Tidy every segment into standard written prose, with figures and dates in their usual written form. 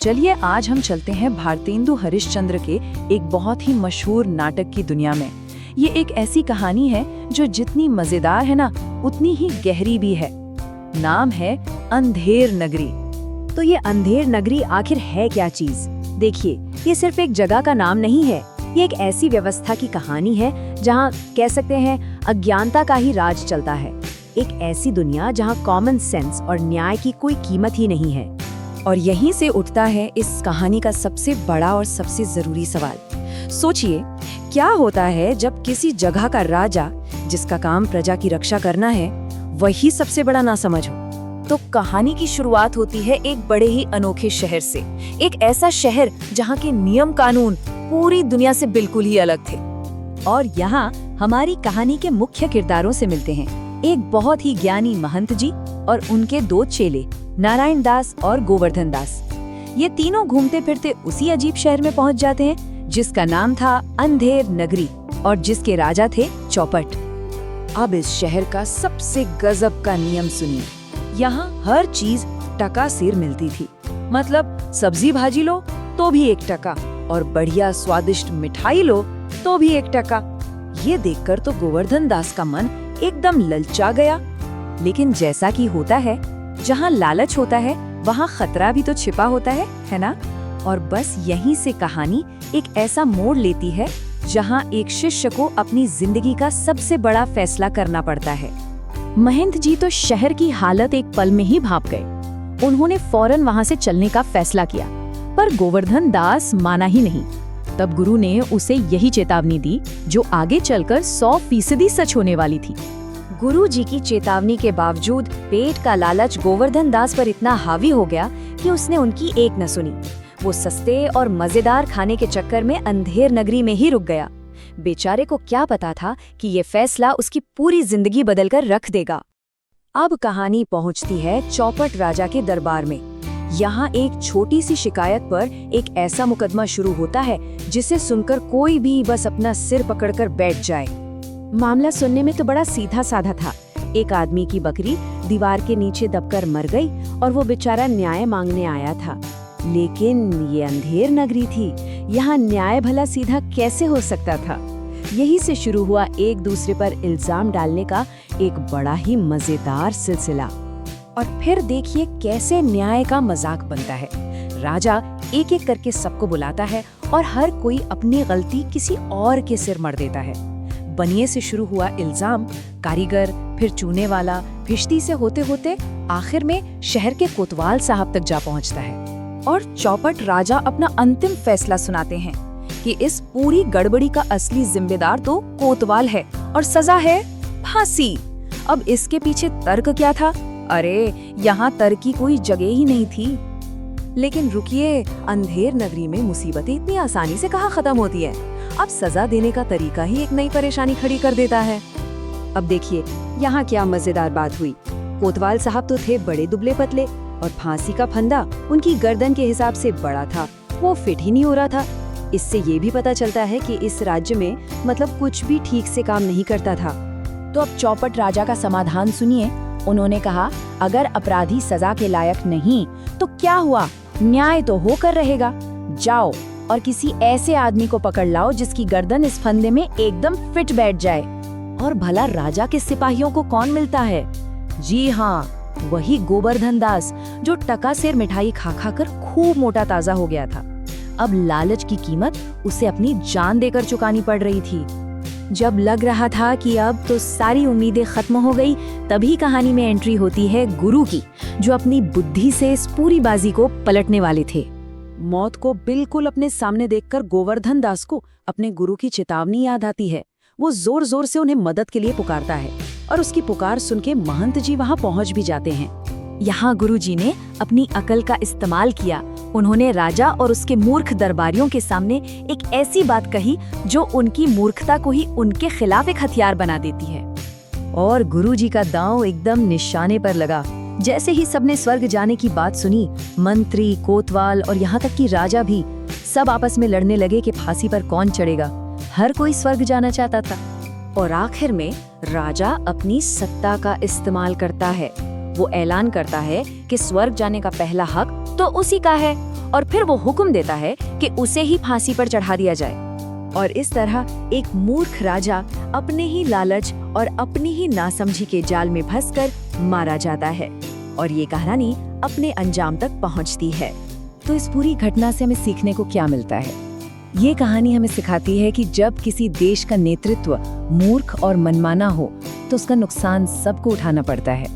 चलिए आज हम चलते हैं भारतेंदु हरिश्चंद्र के एक बहुत ही मशहूर नाटक की दुनिया में। ये एक ऐसी कहानी है जो जितनी मजेदार है ना, उतनी ही गहरी भी है। नाम है अंधेर नगरी। तो ये अंधेर नगरी आखिर है क्या चीज? देखिए, ये सिर्फ एक जगह का नाम नहीं है। ये एक ऐसी व्यवस्था की कहानी है जहाँ कह सकते हैं अज्ञानता का ही राज चलता है। एक ऐसी दुनिया जहाँ कॉमन सेंस और न्याय की कोई कीमत ही नहीं है। और यहीं से उठता है इस कहानी का सबसे बड़ा और सबसे जरूरी सवाल। सोचिए, क्या होता है जब किसी जगह का राजा, जिसका काम प्रजा की रक्षा करना है, वही सबसे बड़ा ना समझ हो। तो कहानी की शुरुआत होती है एक बड़े ही अनोखे शहर से। एक ऐसा शहर जहाँ के नियम कानून पूरी दुनिया से बिल्कुल ही अलग थे। और यहाँ हमारी कहानी के मुख्य किरदारों से मिलते हैं एक बहुत ही ज्ञानी महंत जी और उनके दो चेले, नारायण दास और गोवर्धन दास। ये तीनों घूमते फिरते उसी अजीब शहर में पहुंच जाते हैं जिसका नाम था अंधेर नगरी और जिसके राजा थे चौपट। अब इस शहर का सबसे गजब का नियम सुनिए। यहाँ हर चीज टका सिर मिलती थी। मतलब सब्जी भाजी लो तो भी 1 टका, और बढ़िया स्वादिष्ट मिठाई लो तो भी 1 टका। ये देखकर तो गोवर्धन दास का मन एकदम ललचा गया। लेकिन जैसा कि होता है, जहाँ लालच होता है वहाँ खतरा भी तो छिपा होता है ना? और बस यहीं से कहानी एक ऐसा मोड़ लेती है जहाँ एक शिष्य को अपनी जिंदगी का सबसे बड़ा फैसला करना पड़ता है। महंत जी तो शहर की हालत एक पल में ही भाप गए। उन्होंने फौरन वहाँ से चलने का फैसला किया, पर गोवर्धन दास माना ही नहीं। तब गुरु ने उसे यही चेतावनी दी जो आगे चलकर 100% सच होने वाली थी। गुरु जी की चेतावनी के बावजूद पेट का लालच गोवर्धन दास पर इतना हावी हो गया कि उसने उनकी एक न सुनी। वो सस्ते और मजेदार खाने के चक्कर में अंधेर नगरी में ही रुक गया। बेचारे को क्या पता था कि ये फैसला उसकी पूरी जिंदगी बदलकर रख देगा। अब कहानी पहुंचती है चौपट राजा के दरबार में। यहाँ एक छोटी सी शिकायत पर एक ऐसा मुकदमा शुरू होता है जिसे सुनकर कोई भी बस अपना सिर पकड़कर बैठ जाए। मामला सुनने में तो बड़ा सीधा साधा था। एक आदमी की बकरी दीवार के नीचे दबकर मर गई और वो बेचारा न्याय मांगने आया था। लेकिन ये अंधेर नगरी थी, यहाँ न्याय भला सीधा कैसे हो सकता था? यही से शुरू हुआ एक दूसरे पर इल्जाम डालने का एक बड़ा ही मजेदार सिलसिला। और फिर देखिए कैसे न्याय का मजाक बनता है। राजा एक एक करके सबको बुलाता है और हर कोई अपनी गलती किसी और के सिर मढ़ देता है। बनिए से शुरू हुआ इल्जाम कारीगर, फिर चूने वाला, भिश्ती से होते होते आखिर में शहर के कोतवाल साहब तक जा पहुंचता है। और चौपट राजा अपना अंतिम फैसला सुनाते हैं कि इस पूरी गड़बड़ी का असली जिम्मेदार तो कोतवाल है और सजा है फांसी। अब इसके पीछे तर्क क्या था? अरे, यहाँ तर्क की कोई जगह ही नहीं थी। लेकिन रुकिए, अंधेर नगरी में मुसीबतें इतनी आसानी से कहाँ खत्म होती है। अब सजा देने का तरीका ही एक नई परेशानी खड़ी कर देता है। अब देखिए यहाँ क्या मजेदार बात हुई। कोतवाल साहब तो थे बड़े दुबले पतले और फांसी का फंदा उनकी गर्दन के हिसाब से बड़ा था, वो फिट ही नहीं हो रहा था। इससे ये भी पता चलता है कि इस राज्य में मतलब कुछ भी ठीक से काम नहीं करता था। तो अब चौपट राजा का समाधान सुनिए। उन्होंने कहा, अगर अपराधी सजा के लायक नहीं तो क्या हुआ, न्याय तो होकर रहेगा। जाओ और किसी ऐसे आदमी को पकड़ लाओ जिसकी गर्दन इस फंदे में एकदम फिट बैठ जाए। और भला राजा के सिपाहियों को कौन मिलता है? जी हाँ, वही गोवर्धन दास, जो टका सेर मिठाई खा खा कर खूब मोटा ताजा हो गया था। अब लालच की कीमत उसे अपनी जान देकर चुकानी पड़ रही थी। जब लग रहा था कि अब तो सारी उम्मीदें खत्म हो गई, तभी कहानी में एंट्री होती है गुरु की, जो अपनी बुद्धि से इस पूरी बाजी को पलटने वाले थे। मौत को बिल्कुल अपने सामने देखकर गोवर्धन दास को अपने गुरु की चेतावनी याद आती है। वो जोर जोर से उन्हें मदद के लिए पुकारता है और उसकी पुकार सुन के महंत जी वहाँ पहुँच भी जाते हैं। यहाँ गुरु जी ने अपनी अकल का इस्तेमाल किया। उन्होंने राजा और उसके मूर्ख दरबारियों के सामने एक ऐसी बात कही जो उनकी मूर्खता को ही उनके खिलाफ एक हथियार बना देती है। और गुरु जी का दांव एकदम निशाने पर लगा। जैसे ही सबने स्वर्ग जाने की बात सुनी, मंत्री, कोतवाल और यहाँ तक कि राजा भी सब आपस में लड़ने लगे कि फांसी पर कौन चढ़ेगा। हर कोई स्वर्ग जाना चाहता था। और आखिर में राजा अपनी सत्ता का इस्तेमाल करता है। वो ऐलान करता है कि स्वर्ग जाने का पहला हक तो तो उसी का है, और फिर वो हुक्म देता है कि उसे ही फांसी पर चढ़ा दिया जाए। और इस तरह एक मूर्ख राजा अपने ही लालच और अपनी ही नासमझी के जाल में फंसकर मारा जाता है, और ये कहानी अपने अंजाम तक पहुंचती है। तो इस पूरी घटना से हमें सीखने को क्या मिलता है? ये कहानी हमें सिखाती है कि जब किसी देश का नेतृत्व मूर्ख और मनमाना हो तो उसका नुकसान सबको उठाना पड़ता है।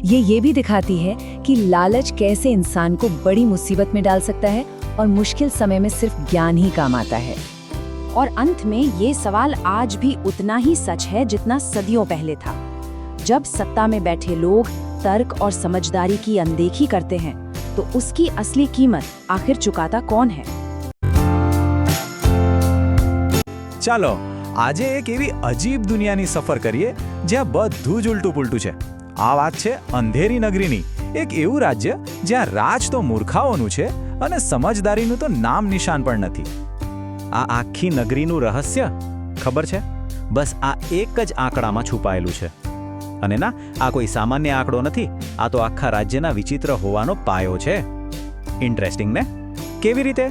ये भी दिखाती है कि लालच कैसे इंसान को बड़ी मुसीबत में डाल सकता है और मुश्किल समय में सिर्फ ज्ञान ही काम आता है। और अंत में ये सवाल आज भी उतना ही सच है जितना सदियों पहले था। जब सत्ता में बैठे लोग तर्क और समझदारी की अनदेखी करते हैं तो उसकी असली कीमत आखिर चुकाता कौन है? ચાલો આજે એક એવી અજીબ દુનિયાની સફર કરીએ જ્યાં બધું જ ઉલટું પુલટું છે. આ વાત છે અંધેરી નગરીની, એક એવું રાજ્ય જ્યાં રાજ તો મૂર્ખાઓનું છે અને સમજદારીનું તો નામ નિશાન પણ નથી. આ આખી નગરીનું રહસ્ય ખબર છે? બસ આ એક જ આંકડામાં છુપાયેલું છે. અને ના, આ કોઈ સામાન્ય આંકડો નથી, આ તો આખા રાજ્યના વિચિત્ર હોવાનો પાયો છે. ઇન્ટરેસ્ટિંગ ને? કેવી રીતે?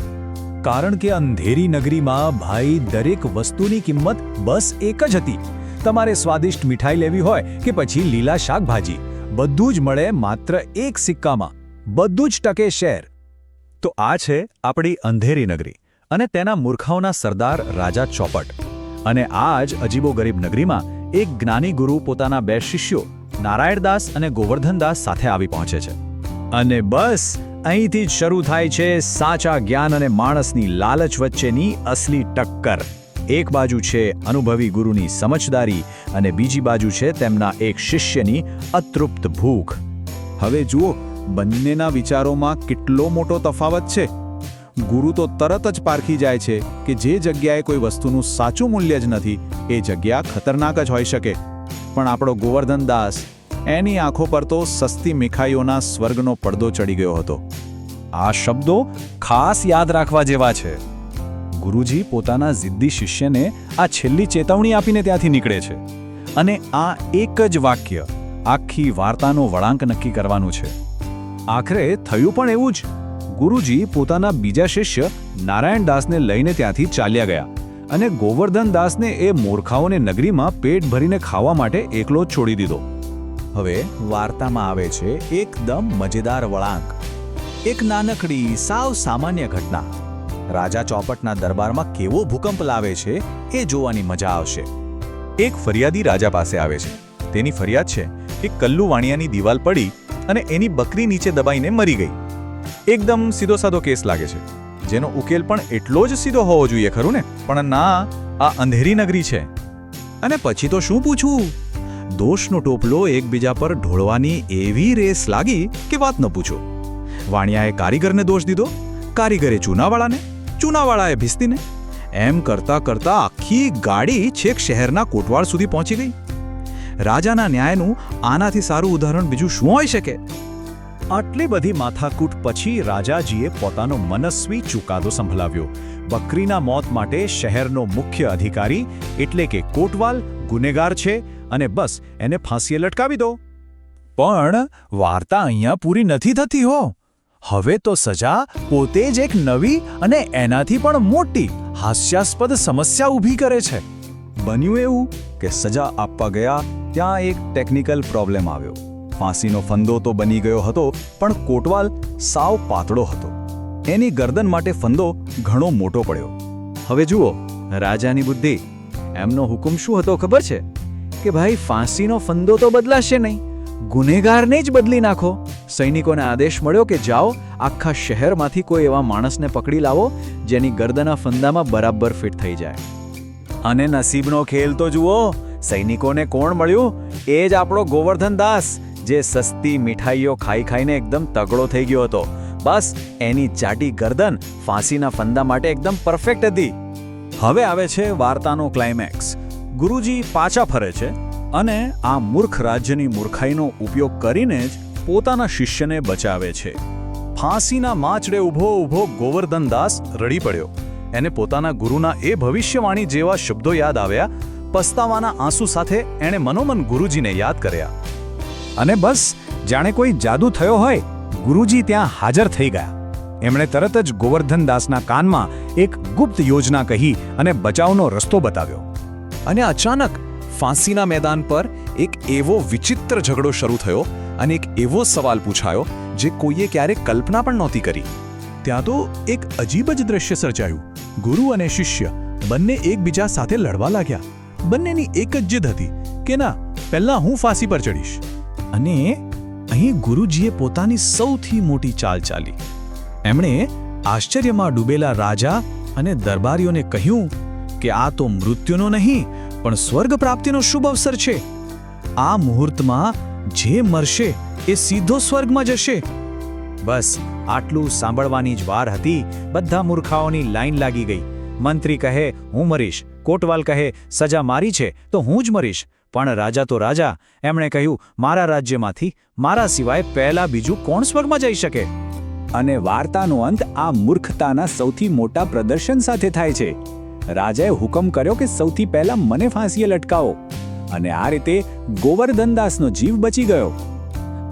કારણ કે અંધેરી નગરીમાં ભાઈ દરેક વસ્તુની કિંમત બસ એક જ હતી. તમારે સ્વાદિષ્ટ મીઠાઈ લેવી હોય કે પછી લીલા શાકભાજી, બધું જ મળે માત્ર એક સિક્કામાં. બધું જ ટકે શેર. તો આ છે આપણી અંધેરી નગરી અને તેના મૂર્ખાઓના સરદાર રાજા ચોપટ. અને આ જ અજીબોગરીબ નગરીમાં એક જ્ઞાની ગુરુ પોતાના બે શિષ્યો નારાયણદાસ અને ગોવર્ધનદાસ સાથે આવી પહોંચે છે. અને બસ અહીંથી જ શરૂ થાય છે સાચા જ્ઞાન અને માણસની લાલચ વચ્ચેની અસલી ટક્કર. એક બાજુ છે અનુભવી ગુરુની સમજદારી અને બીજી બાજુ છે તેમના એક શિષ્યની અતૃપ્ત ભૂખ. હવે જુઓ, બંનેના વિચારોમાં કેટલો મોટો તફાવત છે. ગુરુ તો તરત જ પારખી જાય છે કે જે જગ્યાએ કોઈ વસ્તુનું સાચું મૂલ્ય જ નથી એ જગ્યા ખતરનાક જ હોઈ શકે. પણ આપણો ગોવર્ધનદાસ, એની આંખો પર તો સસ્તી મીઠાઈઓના સ્વર્ગનો પડદો ચડી ગયો હતો. આ શબ્દો ખાસ યાદ રાખવા જેવા છે. ગુરુજી પોતાના જિદ્દી શિષ્યને આ છેલ્લી ચેતવણી આપીને ત્યાંથી નીકળે છે. અને આ એક જ વાક્ય આખી વાર્તાનો વળાંક નક્કી કરવાનું છે. આખરે થયું પણ એવું જ. ગુરુજી પોતાના બીજા શિષ્ય નારાયણદાસને લઈને ત્યાંથી ચાલ્યા ગયા અને ગોવર્ધનદાસને એ મૂર્ખાઓને નગરીમાં પેટ ભરીને ખાવા માટે એકલો જ છોડી દીધો. હવે વાર્તામાં આવે છે એકદમ મજેદાર વળાંક. એક નાનકડી સાવ સામાન્ય ઘટના રાજા ચોપટના દરબારમાં કેવો ભૂકંપ લાવે છે એ જોવાની મજા આવશે. એક ફરિયાદી રાજા પાસે આવે છે. તેની ફરિયાદ છે કે કલ્લુ વાણિયાની દિવાલ પડી અને એની બકરી નીચે દબાઈને મરી ગઈ. એકદમ સીધો સાધો કેસ લાગે છે, જેનો ઉકેલ પણ એટલો જ સીધો હોવો જોઈએ, ખરું ને? પણ ના, આ અંધેરી નગરી છે. અને પછી તો શું પૂછવું? દોષનો ટોપલો એકબીજા પર ઢોળવાની એવી રેસ લાગી કે વાત ન પૂછો. વાણિયાએ કારીગરને દોષ દીધો, કારીગરે ચૂનાવાળાને, ચૂનાવાળાએ ભીસ્તીને. એમ કરતા કરતા આખી ગાડી છેક શહેરના કોટવાળ સુધી પહોંચી ગઈ. રાજાના ન્યાયનું આનાથી સારું ઉદાહરણ બીજું શું હોઈ શકે? આટલી બધી માથાકૂટ પછી રાજાજીએ પોતાનો મનસ્વી ચુકાદો સંભળાવ્યો. બકરીના મોત માટે શહેરનો મુખ્ય અધિકારી એટલે કે કોટવાલ ગુનેગાર છે અને બસ એને ફાંસીએ લટકાવી દો. પણ વાર્તા અહીંયા પૂરી નથી થતી હો. હવે તો સજા પોતે જ એક નવી અને એનાથી પણ મોટી હાસ્યાસ્પદ સમસ્યા ઊભી કરે છે. બન્યું એવું કે સજા આપવા ગયા ત્યાં એક ટેકનિકલ પ્રોબ્લેમ આવ્યો. ફાંસીનો ફંદો તો બની ગયો હતો, પણ કોટવાલ સાવ પાતળો હતો. એની ગરદન માટે ફંદો ઘણો મોટો પડ્યો. હવે જુઓ રાજાની બુદ્ધિ. એમનો હુકમ શું હતો ખબર છે? કે ભાઈ ફાંસીનો ફંદો તો બદલાશે નહીં, ગુનેગારને જ બદલી નાખો. સૈનિકોને આદેશ મળ્યો કે જાઓ, આખા શહેરમાંથી કોઈ એવા માણસને પકડી લાવો જેની ગરદના ફંદામાં બરાબર ફિટ થઈ જાય. અને નસીબનો ખેલ તો જુઓ, સૈનિકોને કોણ મળ્યું? એ જ આપણો ગોવર્ધનદાસ, જે સસ્તી મીઠાઈઓ ખાઈ ખાઈને એકદમ તગડો થઈ ગયો હતો. બસ એની ચાટી ગરદન ફાંસીના ફંદા માટે એકદમ પરફેક્ટ હતી. હવે આવે છે વાર્તાનો ક્લાઇમેક્સ. ગુરુજી પાછા ફરે છે અને આ મૂર્ખ રાજ્યની મૂર્ખાઈનો ઉપયોગ કરીને જ પોતાના શિષ્યને બચાવે છે. ફાંસીના માચડે ઊભો ગોવર્ધનદાસ રડી પડ્યો. એને પોતાના ગુરુના એ ભવિષ્યવાણી જેવા શબ્દો યાદ આવ્યા. પસ્તાવાના આંસુ સાથે એણે મનોમન ગુરુજીને યાદ કર્યા. અને બસ જાણે કોઈ જાદુ થયો હોય, ગુરુજી ત્યાં હાજર થઈ ગયા. એમણે તરત જ ગોવર્ધન દાસના કાનમાં એક ગુપ્ત યોજના કહી અને બચાવનો રસ્તો બતાવ્યો. અને અચાનક ફાંસીના મેદાન પર એક એવો વિચિત્ર ઝઘડો શરૂ થયો અને એક એવો સવાલ પૂછાયો જે કોઈએ ક્યારેક કલ્પના પણ નહોતી કરી. ત્યાં તો એક અજીબ જ દ્રશ્ય સર્જાયું. ગુરુ અને શિષ્ય બંને એકબીજા સાથે લડવા લાગ્યા. બંનેની એક જ જીદ હતી કે ના, પહેલા હું ફાંસી પર ચડીશ. અને અહીં ગુરુજીએ પોતાની સૌથી મોટી ચાલ ચાલી. એમણે આશ્ચર્યમાં ડૂબેલા રાજા અને દરબારીઓને કહ્યું કે આ તો મૃત્યુનો નહીં પણ સ્વર્ગ પ્રાપ્તિનો શુભ અવસર છે. આ મુહૂર્તમાં જે મરશે એ સીધો સ્વર્ગમાં જશે. બસ આટલું સાંભળવાની જ વાર હતી. બધા મૂર્ખાઓની લાઈન લાગી ગઈ. મંત્રી કહે હું મરીશ, કોટવાલ કહે સજા મારી છે તો હું જ મરીશ. પણ રાજા તો રાજા, એમણે કહ્યું મારા રાજ્યમાંથી મારા સિવાય પહેલા બીજું કોણ સ્વર્ગમાં જઈ શકે? અને વાર્તાનો અંત આ મૂર્ખતાના સૌથી મોટા પ્રદર્શન સાથે થાય છે. રાજાએ હુકમ કર્યો કે સૌથી પહેલા મને ફાંસીએ લટકાવો, અને આ રીતે ગોવર્ધનદાસનો જીવ બચી ગયો.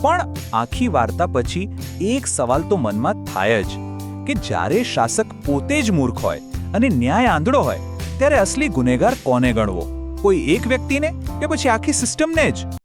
પણ આખી વાર્તા પછી એક સવાલ તો મનમાં થાય જ કે જ્યારે શાસક પોતે જ મૂર્ખ હોય અને ન્યાય આંધળો હોય ત્યારે અસલી ગુનેગાર કોને ગણવો? કોઈ એક વ્યક્તિને કે પછી આખી સિસ્ટમને જ?